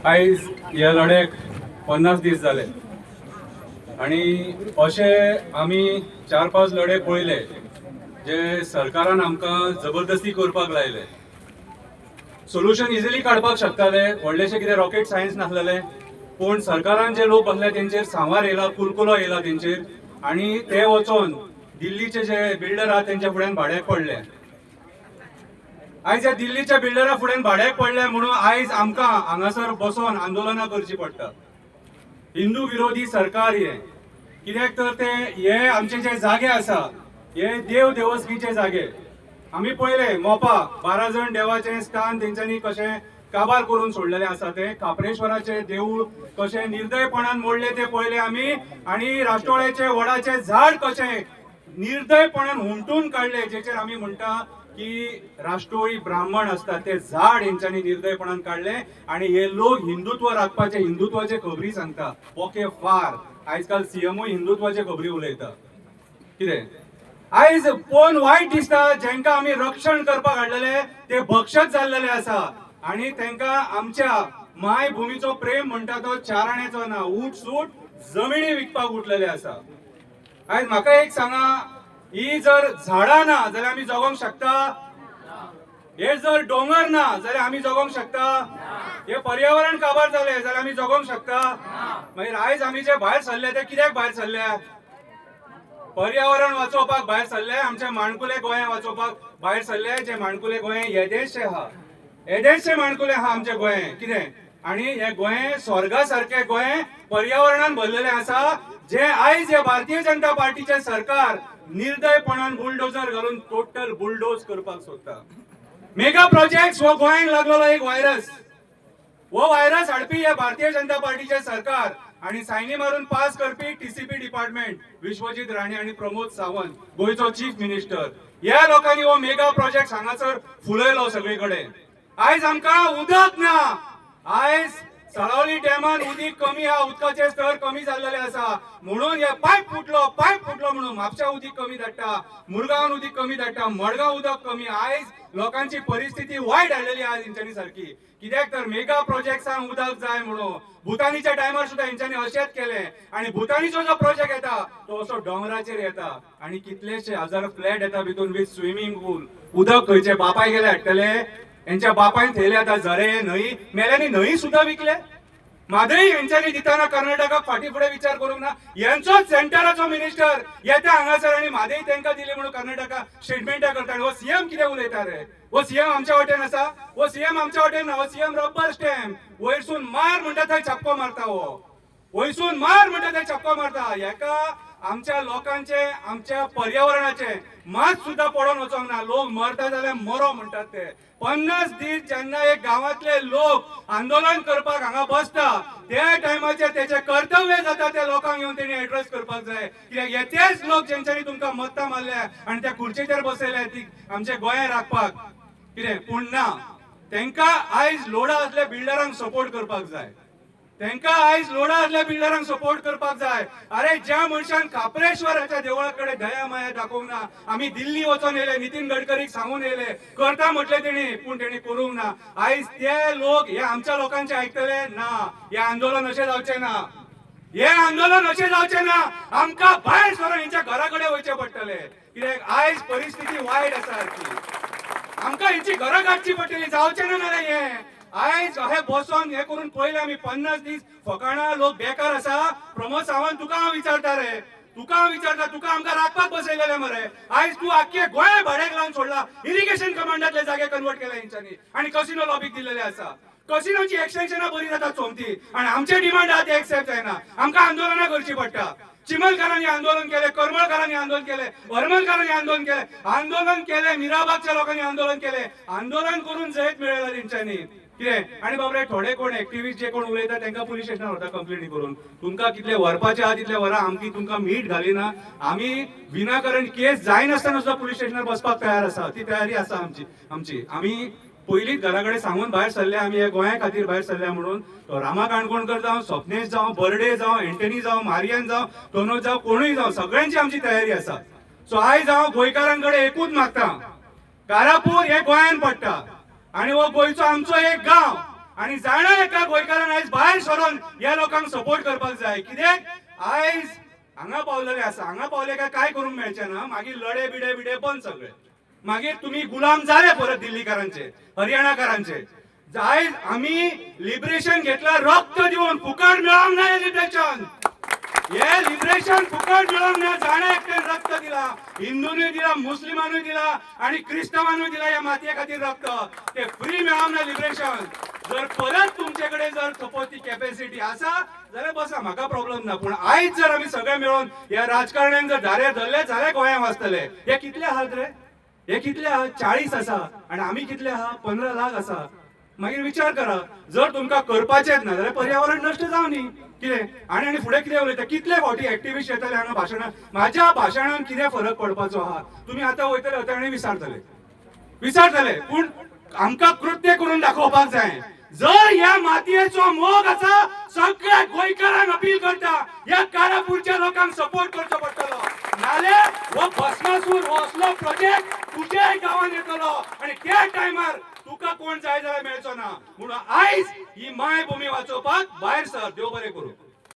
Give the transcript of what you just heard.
आयज ह्या लढ्याक 50 दीस जाले आणि अशे आमी 4-5 लढे पळयले जे सरकारान आमकां जबरदस्ती करपाक लायले. सोल्युशन इजिली काडपाक शकताले, व्हडलेशे कितें रॉकेट सायन्स नासलेले, पूण सरकारान जे लोक बसले तेंचेर सांवार येयला, कुलकुलो येयला तेंचेर, आणि ते वचोन दिल्लीचे जे बिल्डर आहा तेंच्या फुड्यान भाड्याक पडले. आयज ह्या दिल्लीच्या बिल्डरा फुड्यान भाड्याक पडले म्हणून आयज आमकां हांगासर बसोन आंदोलनां करची पडटा. हिंदू विरोधी सरकार हे, कित्याक तर ते हे आमचे जे जागे आसा हे देव देवस्कीचे जागे. आमी पळयले मोपा 12 जण देवाचे स्थान तेंच्यांनी कशें काबार करून सोडलेले आसा. ते काप्रेश्वराचे देऊळ कशें निर्दयपणान मोडले ते पळयले आमी, आणि राष्ट्रवाळ्याचे वडाचे झाड कशें निर्दयपणान हुमटून काडले, जेचेर आमी म्हणटा की राष्ट्रवादी ब्राह्मण असतात ते झाड हेंच्यांनी निर्दयपणान काढले. आणि हे लोक हिंदुत्व राखपाचे, हिंदुत्वाचे खबरी सांगता. ओके फार आजकाल सीएमओ हिंदुत्वाचे खबरी उलयता. कितें आयज पोवन वायट दिसता, जेंका आमी रक्षण करपाक हाडलेले ते भक्षक जाल्लेले आसा, आणि तांकां आमच्या माय भुमीचो प्रेम म्हणटा तो चाराण्याचो ना, उठ सूट जमिनी विकपाक उठलेले आसा. आयज म्हाका एक सांगा, ही जर झाडां ना जाल्यार आमी जगोंक शकता? हे जर डोंगर ना जाल्यार आमी जगोंक शकता? हे पर्यावरण काबार जाले जाल्यार आमी जगोंक शकता? मागीर आयज आमी जे भायर सरले ते कित्याक भायर सरले? पर्यावरण वाचोवपाक भायर सरले, आमचे माणकुले गोंय वाचोवपाक भायर सरले. जे माणकुले गोंय येदेशे आहा, येदेशे माणकुले आहा आमचे गोंय. कितें आणि हे गोंय स्वर्गा सारखे गोंय पर्यावरणान भरलेले आसा, जे आयज हे भारतीय जनता पार्टीचे सरकार निर्दयपणान बुलडोजर घालून टोटल बुलडोज करपाक सोदता. मेगा प्रोजेक्ट्स हो गोंयांक लागलेलो एक व्हायरस. हो व्हायरस हाडपी हे भारतीय जनता पार्टीचे सरकार, आणि सायनी मारून पास करपी टीसीपी डिपार्टमेंट विश्वजीत राणे आणि प्रमोद सावंत गोयचो चीफ मिनिस्टर. ह्या लोकांनी हो मेगा प्रोजेक्ट हांगासर फुलयलो सगळीकडे. आयज आमकां उदक ना. आयज सळावली डॅमान उदीक कमी आहा, उदकाचे स्तर कमी जाल्लेले आसा म्हणून हे पायप फुटलो म्हणून म्हापशा उदीक कमी धाडटा, मुरगांवान उदीक कमी धाडटा, मडगांव उदक कमी. आयज लोकांची परिस्थिती वायट हाडलेली आहा तेंच्यांनी सारकी. कित्याक तर मेगा प्रोजेक्ट्सांक उदक जाय म्हणून भुतानीच्या टायमार सुद्धा हेंच्यांनी अशेंच केले. आणि भुतानीचो जो प्रोजेक्ट येता तो असो डोंगराचेर येता, आणि कितलेशे हजार फ्लॅट येता भितून विथ स्विमींग पूल. उदक खंयचे बापाय गेले हाडटले, यांच्या बापायन थेले आता झरे, न्हंय, मेल्यांनी न्हंय सुद्धा विकले. मादई यांच्यानी दिताना कर्नाटकाक फाटी फुडें विचार करूंक ना. यांचो सेंटराचो मिनिस्टर येता हांगासर आणि मादई तांकां दिली म्हणून कर्नाटका स्टेटमेंटा करता. आणि हो सीएम कितें उलयता रे? हो सीएम आमच्या वाटेन आसा? हो सीएम आमच्या वाटेन ना. हो सीएम रब्बर स्टॅम्प. वयरसून मार म्हणटा थंय छापको मारता. हो वयरसून मार म्हणटा थंय छापको मारता. हेका आमच्या लोकांचे, आमच्या पर्यावरणाचे मात सुद्धा पडोन वचोंक ना. लोक मरता जाल्यार मरो म्हणटात ते. 50 दीस जेन्ना एक गांवांतले लोक आंदोलन करपाक हांगा बसता, त्या टायमाचेर तेचे कर्तव्य जाता ते लोकांक येवन तेणी एड्रेस करपाक जाय. कित्याक हे तेच लोक जेंच्यांनी तुमकां मत्तां मारल्या आनी त्या खुर्चेचेर बसयले ती आमचे गोंय राखपाक. कितें पूण ना, तांकां आयज लोडा असल्या बिल्डरांक सपोर्ट करपाक जाय. तांकां आयज लोडा असल्या बिल्डरांक सपोर्ट करपाक जाय. अरे ज्या मनशान काप्रेश्वराच्या देवळा कडेन दया माया दाखोवंक ना, आमी दिल्ली वचोन येयले, नितीन गडकरीक सांगून येयले, करता म्हटले तेणी, पूण तेणी करूंक ना. आयज ते लोक हे आमच्या लोकांचे आयकतले ना. हे आंदोलन अशें जावचें ना. हे आंदोलन अशें जावचें ना. आमकां भायर सरून हेंच्या घरा कडेन वयचें पडटलें. कित्याक आयज परिस्थिती वायट आसा सारकी. आमकां हेंची घरां काडची पडटलीं. जावचें ना जाल्यार हें आयज हे बसोन हे करून पळयले आमी 50 दीस फकाणां लोक बेकार आसा. प्रमोद सावंत तुका हांव विचारता रे, तुका आमकां राखपाक बसयलेले मरे. आयज तूं आख्खे गोंय भाड्याक लावन सोडला. इरिगेशन कमांडातले जागे कन्वर्ट केला हेंच्यांनी, आणि कसिनो लॉबीक दिलेले आसा. कसिनोची एक्सटेन्शनां बरी जातात चोमती, आणि आमचे डिमांड आहा ते एक्सेप्ट जायना. आमकां आंदोलनां करची पडटा. चिमलकारांनी आंदोलन केले, करमळकारांनी आंदोलन केले, हरमलकारांनी आंदोलन केले, मिराबागच्या लोकांनी आंदोलन केले. आंदोलन करून जैत मेळयला तेंच्यांनी. कितें आणि बाबरे थोडे कोण एक्टिविस्ट जे कोण उलयता तांकां पुलीस स्टेशनार व्हरता कंप्लेनी करून. तुमकां कितले व्हरपाचे आहा तितले व्हरा, आमकी तुमकां मीठ घालिना. आमी विनाकारण केस जायनासतना सुद्धा पुलीस स्टेशनार बसपाक तयार आसा. ती तयारी आसा आमची. आमी पयलींच घरा कडेन सांगून भायर सरले, आमी हे गोंया खातीर भायर सरल्या म्हणून. तो रामा काणकोणकर जावं, स्वप्नेश जावं, बर्डे जावं, एंटनी जावं, मारियन जावं, तोनोज जावं, कोणूय जावं, सगळ्यांची आमची तयारी आसा. सो आयज हांव गोंयकारांकडे एकूच मागता, कारापूर हे गोंयान पडटा, आणि हो गोंयचो आमचो एक गांव. आणि जाणा एका गोंयकारान आयज भायर सरून ह्या लोकांक सपोर्ट करपाक जाय कित्याक आयज हांगा पावलेले आसा हांगा पावले काय करूंक मेळचें ना मागीर लडे बिडे बंद सगळे मागीर तुम्ही गुलाम जाले परत दिल्लीकारांचे हरियाणाकारांचे आयज आम्ही लिबरेशन घेतला रक्त दिवन फुकट मेळोंक ना लिबरेशन हे लिबरेशन फुकट मिळवून ना जाणे एकट्यान रक्त दिला हिंदूंनी दिला मुस्लिमांनी दिला आणि क्रिस्तावांनी दिला या मातये खातीर रक्त ते फ्री मेळोंक ना लिबरेशन जर परत तुमच्याकडे जर सपोज ती कॅपॅसिटी आसा जाल्यार बसा म्हाका प्रॉब्लेम ना पण आयज जर आमी सगळे मेळून या राजकारण्यांक जर धारे धरले जाल्यार गोंयांत वाचतले हे कितले आहात रे हे कितले आहात 40 आसा आणि आमी कितले आहात 15 लाख आसा मागीर विचार करा जर तुमकां करपाचेच ना जाल्यार पर्यावरण नश्ट जावं न्ही कितें आणि फुडें कितें उलयता कितले फावटी एक्टिविस्ट येतले हांगा भाशणां म्हाज्या भाशणान कितें फरक पडपाचो आहा तुमी आतां वयतले वता आनी विचारतले पूण आमकां कृत्य करून दाखोवपाक जाय जर ह्या मातयेचो मोग आसा सगळ्या गोंयकारांक अपील करता ह्या कारापूरच्या लोकांक सपोर्ट करचो पडटलो नाल्यार हो भस्मासूर हो असलो प्रोजेक्ट तुज्याय गांवांत येतलो आणि त्या टायमार तुका कोण जाय जाल्यार मेळचो ना म्हणून आयज ही मायभूमी वाचोवपाक भायर सर देव बरें करूं